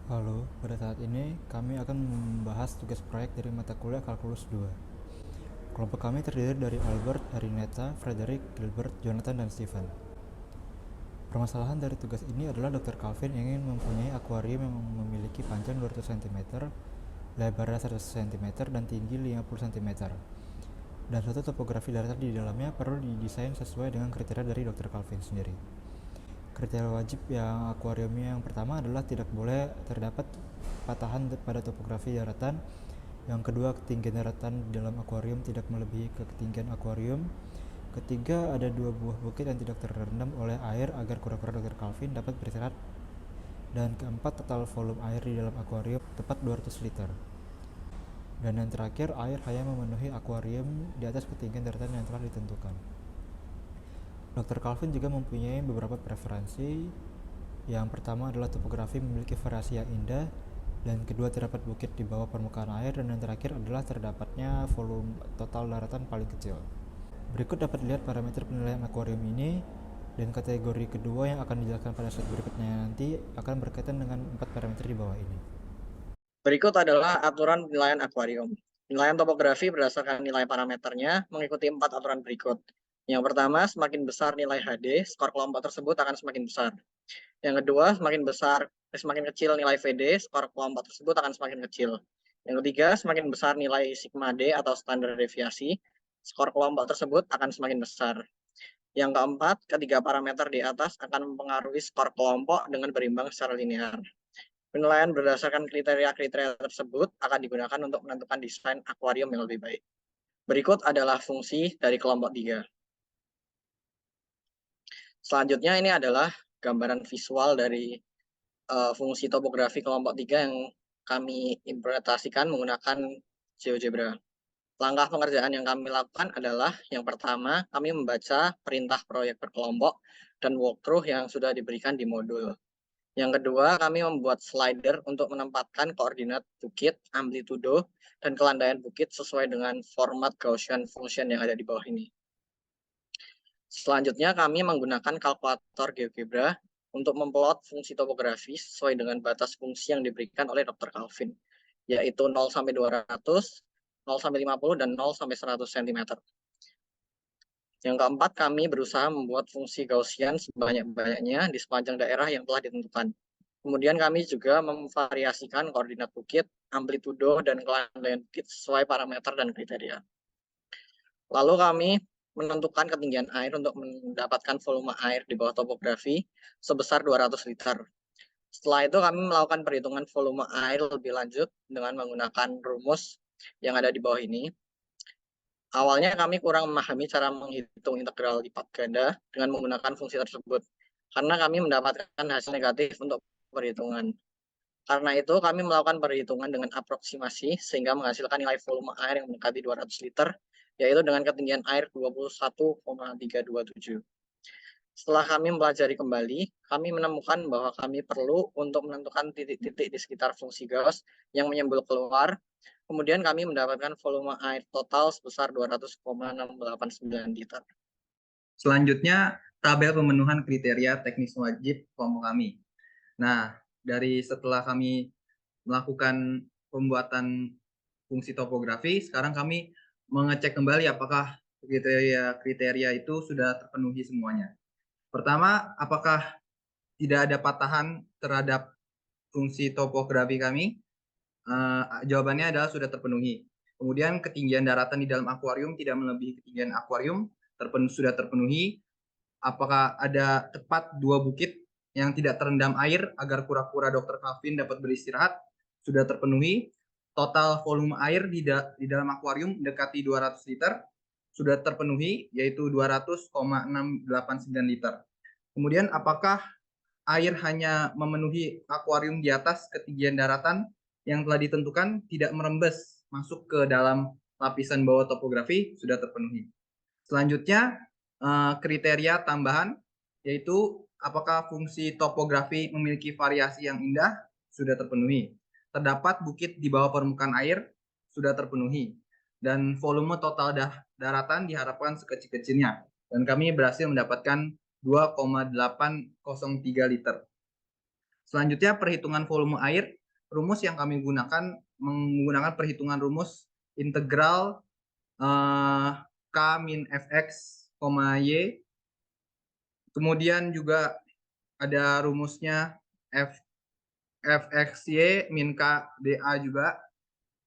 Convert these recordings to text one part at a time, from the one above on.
Halo, pada saat ini kami akan membahas tugas proyek dari mata kuliah Kalkulus 2. Kelompok kami terdiri dari Albert, Arineta, Frederick, Gilbert, Jonathan, dan Stephen. Permasalahan dari tugas ini adalah Dr. Calvin ingin mempunyai akuarium yang memiliki panjang 200 cm, lebarnya 100 cm, dan tinggi 50 cm. Dan suatu topografi daratan di dalamnya perlu didesain sesuai dengan kriteria dari Dr. Calvin sendiri. Kriteria wajib yang akuariumnya yang pertama adalah tidak boleh terdapat patahan pada topografi daratan. Yang kedua, ketinggian daratan di dalam akuarium tidak melebihi ketinggian akuarium. Ketiga, ada dua buah bukit yang tidak terendam oleh air agar kura-kura Dr. Calvin dapat beristirahat. Dan keempat, total volume air di dalam akuarium tepat 200 liter. Dan yang terakhir, air hanya memenuhi akuarium di atas ketinggian daratan yang telah ditentukan. Dr. Calvin juga mempunyai beberapa preferensi. Yang pertama adalah topografi memiliki variasi yang indah, dan kedua terdapat bukit di bawah permukaan air, dan yang terakhir adalah terdapatnya volume total daratan paling kecil. Berikut dapat dilihat parameter penilaian akuarium ini, dan kategori kedua yang akan dijelaskan pada slide berikutnya nanti akan berkaitan dengan 4 parameter di bawah ini. Berikut adalah aturan penilaian akuarium. Penilaian topografi berdasarkan nilai parameternya mengikuti 4 aturan berikut. Yang pertama, semakin besar nilai HD, skor kelompok tersebut akan semakin besar. Yang kedua, semakin kecil nilai VD, skor kelompok tersebut akan semakin kecil. Yang ketiga, semakin besar nilai sigma D atau standar deviasi, skor kelompok tersebut akan semakin besar. Yang keempat, ketiga parameter di atas akan mempengaruhi skor kelompok dengan berimbang secara linear. Penilaian berdasarkan kriteria-kriteria tersebut akan digunakan untuk menentukan desain akuarium yang lebih baik. Berikut adalah fungsi dari kelompok 3. Selanjutnya ini adalah gambaran visual dari fungsi topografi kelompok 3 yang kami implementasikan menggunakan GeoGebra. Langkah pengerjaan yang kami lakukan adalah yang pertama, kami membaca perintah proyek berkelompok dan walkthrough yang sudah diberikan di modul. Yang kedua, kami membuat slider untuk menempatkan koordinat bukit, amplitudo, dan kelandaian bukit sesuai dengan format Gaussian function yang ada di bawah ini. Selanjutnya, kami menggunakan kalkulator GeoGebra untuk memplot fungsi topografi sesuai dengan batas fungsi yang diberikan oleh Dr. Calvin, yaitu 0 sampai 200, 0 sampai 50, dan 0 sampai 100 cm. Yang keempat, kami berusaha membuat fungsi Gaussian sebanyak-banyaknya di sepanjang daerah yang telah ditentukan. Kemudian kami juga memvariasikan koordinat bukit, amplitudo, dan kelandaian bukit sesuai parameter dan kriteria. Lalu kami menentukan ketinggian air untuk mendapatkan volume air di bawah topografi sebesar 200 liter. Setelah itu kami melakukan perhitungan volume air lebih lanjut dengan menggunakan rumus yang ada di bawah ini. Awalnya kami kurang memahami cara menghitung integral lipat ganda dengan menggunakan fungsi tersebut, karena kami mendapatkan hasil negatif untuk perhitungan. Karena itu, kami melakukan perhitungan dengan aproksimasi sehingga menghasilkan nilai volume air yang mendekati 200 liter, yaitu dengan ketinggian air 21,327. Setelah kami mempelajari kembali, kami menemukan bahwa kami perlu untuk menentukan titik-titik di sekitar fungsi Gauss yang menyembul keluar. Kemudian kami mendapatkan volume air total sebesar 200,689 liter. Selanjutnya, tabel pemenuhan kriteria teknis wajib kelompok kami. Nah, dari setelah kami melakukan pembuatan fungsi topografi, sekarang kami mengecek kembali apakah kriteria-kriteria itu sudah terpenuhi semuanya. Pertama, apakah tidak ada patahan terhadap fungsi topografi kami? Jawabannya adalah sudah terpenuhi. Kemudian ketinggian daratan di dalam akuarium tidak melebihi ketinggian akuarium, sudah terpenuhi. Apakah ada tepat dua bukit yang tidak terendam air agar kura-kura Dr. Calvin dapat beristirahat? Sudah terpenuhi. Total volume air di dalam akuarium mendekati 200 liter. Sudah terpenuhi, yaitu 200,689 liter. Kemudian apakah air hanya memenuhi akuarium di atas ketinggian daratan yang telah ditentukan, tidak merembes masuk ke dalam lapisan bawah topografi? Sudah terpenuhi. Selanjutnya, kriteria tambahan, yaitu apakah fungsi topografi memiliki variasi yang indah? Sudah terpenuhi. Terdapat bukit di bawah permukaan air? Sudah terpenuhi. Dan volume total daratan diharapkan sekecil-kecilnya. Dan kami berhasil mendapatkan 2,803 liter. Selanjutnya perhitungan volume air. Rumus yang kami gunakan menggunakan perhitungan rumus integral K min Fx, Y. Kemudian juga ada rumusnya Fxy min K dA juga.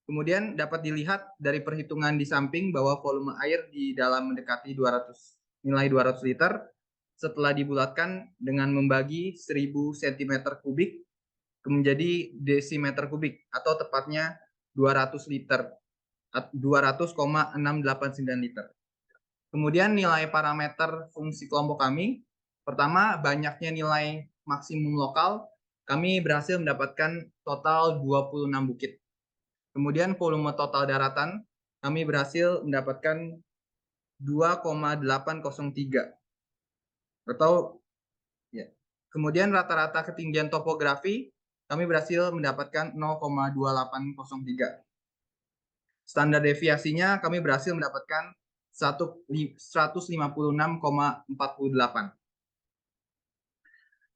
Kemudian dapat dilihat dari perhitungan di samping bahwa volume air di dalam mendekati nilai 200 liter setelah dibulatkan dengan membagi 1000 cm kubik menjadi desimeter kubik atau tepatnya 200 liter, 200,689 liter. Kemudian nilai parameter fungsi kelompok kami, pertama banyaknya nilai maksimum lokal, kami berhasil mendapatkan total 26 bukit. Kemudian volume total daratan, kami berhasil mendapatkan 2,803 atau ya. Kemudian rata-rata ketinggian topografi kami berhasil mendapatkan 0,2803. Standar deviasinya kami berhasil mendapatkan 156,48.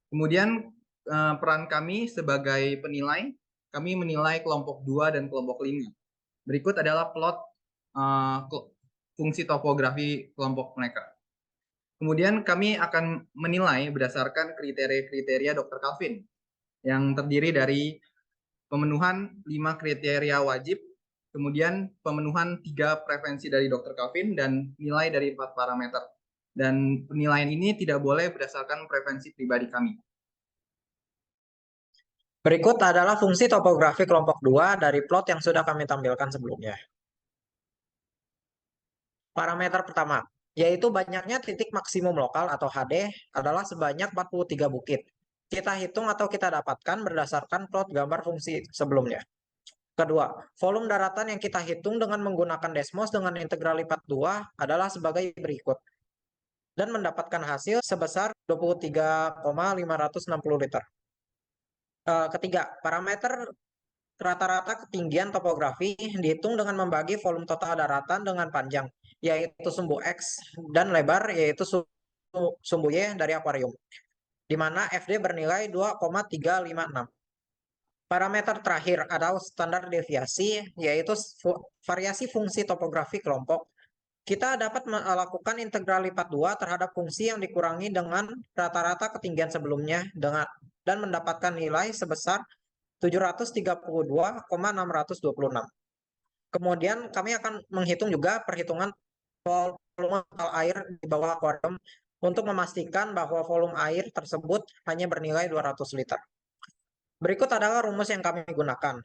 Kemudian peran kami sebagai penilai, kami menilai kelompok 2 dan kelompok 5. Berikut adalah plot fungsi topografi kelompok mereka. Kemudian kami akan menilai berdasarkan kriteria-kriteria Dr. Calvin yang terdiri dari pemenuhan 5 kriteria wajib, kemudian pemenuhan 3 preferensi dari Dr. Calvin, dan nilai dari 4 parameter. Dan penilaian ini tidak boleh berdasarkan preferensi pribadi kami. Berikut adalah fungsi topografi kelompok 2 dari plot yang sudah kami tampilkan sebelumnya. Parameter pertama, yaitu banyaknya titik maksimum lokal atau HD adalah sebanyak 43 bukit. Kita hitung atau kita dapatkan berdasarkan plot gambar fungsi sebelumnya. Kedua, volume daratan yang kita hitung dengan menggunakan Desmos dengan integral lipat 2 adalah sebagai berikut. Dan mendapatkan hasil sebesar 23,560 liter. Ketiga, parameter rata-rata ketinggian topografi dihitung dengan membagi volume total daratan dengan panjang, yaitu sumbu X, dan lebar, yaitu sumbu Y dari akuarium, di mana FD bernilai 2,356. Parameter terakhir adalah standar deviasi, yaitu variasi fungsi topografi kelompok. Kita dapat melakukan integral lipat 2 terhadap fungsi yang dikurangi dengan rata-rata ketinggian sebelumnya dan mendapatkan nilai sebesar 732,626. Kemudian kami akan menghitung juga perhitungan volume air di bawah akuarium untuk memastikan bahwa volume air tersebut hanya bernilai 200 liter. Berikut adalah rumus yang kami gunakan.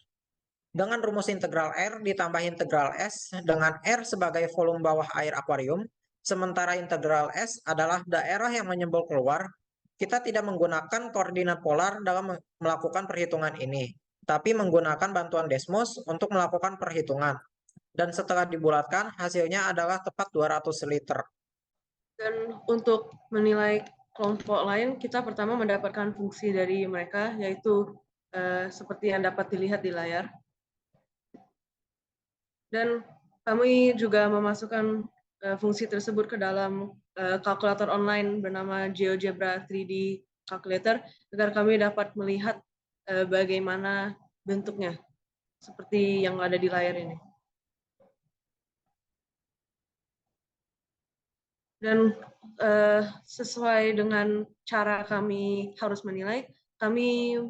Dengan rumus integral R ditambah integral S dengan R sebagai volume bawah air akuarium, sementara integral S adalah daerah yang menyembul keluar. Kita tidak menggunakan koordinat polar dalam melakukan perhitungan ini, tapi menggunakan bantuan Desmos untuk melakukan perhitungan. Dan setelah dibulatkan, hasilnya adalah tepat 200 liter. Dan untuk menilai kelompok lain, kita pertama mendapatkan fungsi dari mereka, yaitu seperti yang dapat dilihat di layar. Dan kami juga memasukkan fungsi tersebut ke dalam kalkulator online bernama GeoGebra 3D Calculator agar kami dapat melihat bagaimana bentuknya seperti yang ada di layar ini. Dan sesuai dengan cara kami harus menilai, kami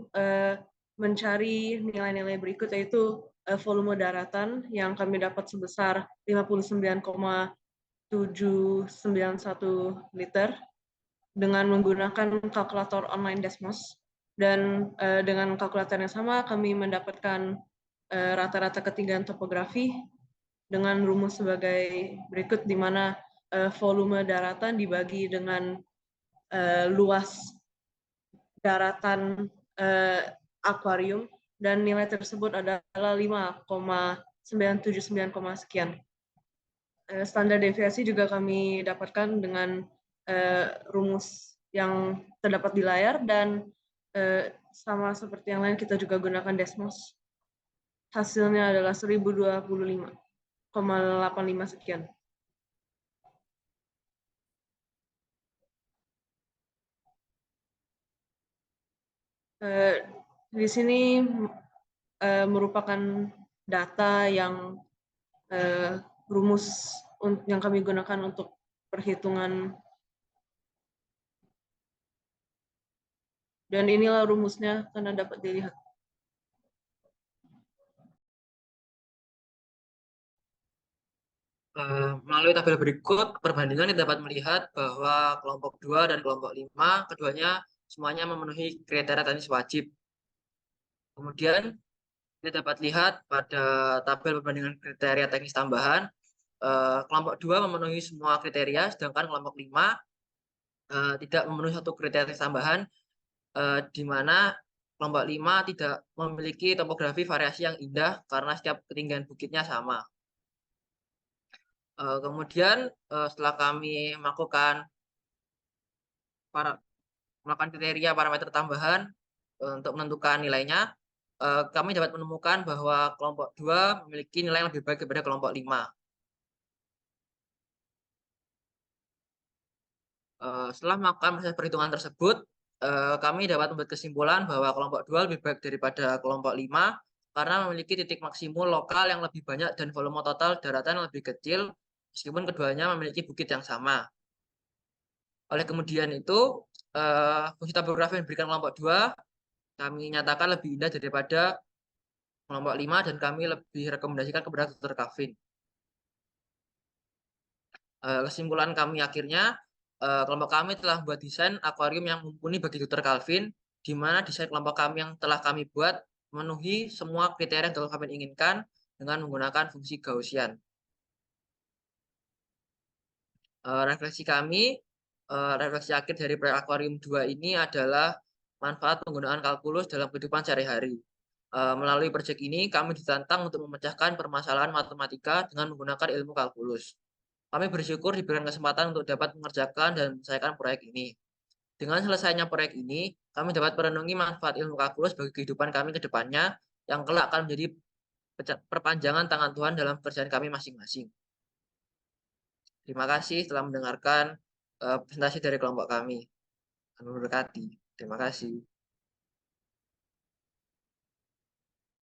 mencari nilai-nilai berikut, yaitu volume daratan yang kami dapat sebesar 59,791 liter dengan menggunakan kalkulator online Desmos. Dan dengan kalkulator yang sama kami mendapatkan rata-rata ketinggian topografi dengan rumus sebagai berikut, di mana volume daratan dibagi dengan luas daratan akuarium, dan nilai tersebut adalah 5,979, sekian. Standar deviasi juga kami dapatkan dengan rumus yang terdapat di layar, dan sama seperti yang lain kita juga gunakan Desmos. Hasilnya adalah 1025,85 sekian. Di sini merupakan data yang rumus yang kami gunakan untuk perhitungan, dan inilah rumusnya karena dapat dilihat. Melalui tabel berikut, perbandingan kita dapat melihat bahwa kelompok 2 dan kelompok 5, keduanya semuanya memenuhi kriteria teknis wajib. Kemudian, kita dapat lihat pada tabel perbandingan kriteria teknis tambahan, kelompok 2 memenuhi semua kriteria, sedangkan kelompok 5 tidak memenuhi satu kriteria tambahan, di mana kelompok 5 tidak memiliki topografi variasi yang indah karena setiap ketinggian bukitnya sama. Kemudian setelah kami melakukan kriteria parameter tambahan untuk menentukan nilainya, kami dapat menemukan bahwa kelompok 2 memiliki nilai yang lebih baik daripada kelompok 5. Setelah melakukan proses perhitungan tersebut, kami dapat membuat kesimpulan bahwa kelompok 2 lebih baik daripada kelompok 5 karena memiliki titik maksimum lokal yang lebih banyak dan volume total daratan yang lebih kecil, meskipun keduanya memiliki bukit yang sama. Oleh kemudian itu, fungsi topografi yang diberikan kelompok 2 kami nyatakan lebih indah daripada kelompok 5 dan kami lebih rekomendasikan kepada Dr. Calvin. Kesimpulan kami akhirnya, kelompok kami telah membuat desain akuarium yang mumpuni bagi Dr. Calvin, di mana desain kelompok kami yang telah kami buat memenuhi semua kriteria yang Dr. Calvin inginkan dengan menggunakan fungsi Gaussian. Refleksi kami, refleksi akhir dari proyek akuarium 2 ini adalah manfaat penggunaan kalkulus dalam kehidupan sehari-hari. Melalui proyek ini, kami ditantang untuk memecahkan permasalahan matematika dengan menggunakan ilmu kalkulus. Kami bersyukur diberikan kesempatan untuk dapat mengerjakan dan menyelesaikan proyek ini. Dengan selesainya proyek ini, kami dapat merenungi manfaat ilmu kalkulus bagi kehidupan kami ke depannya, yang kelak akan menjadi perpanjangan tangan Tuhan dalam pekerjaan kami masing-masing. Terima kasih telah mendengarkan presentasi dari kelompok kami. Kami berkati. Terima kasih.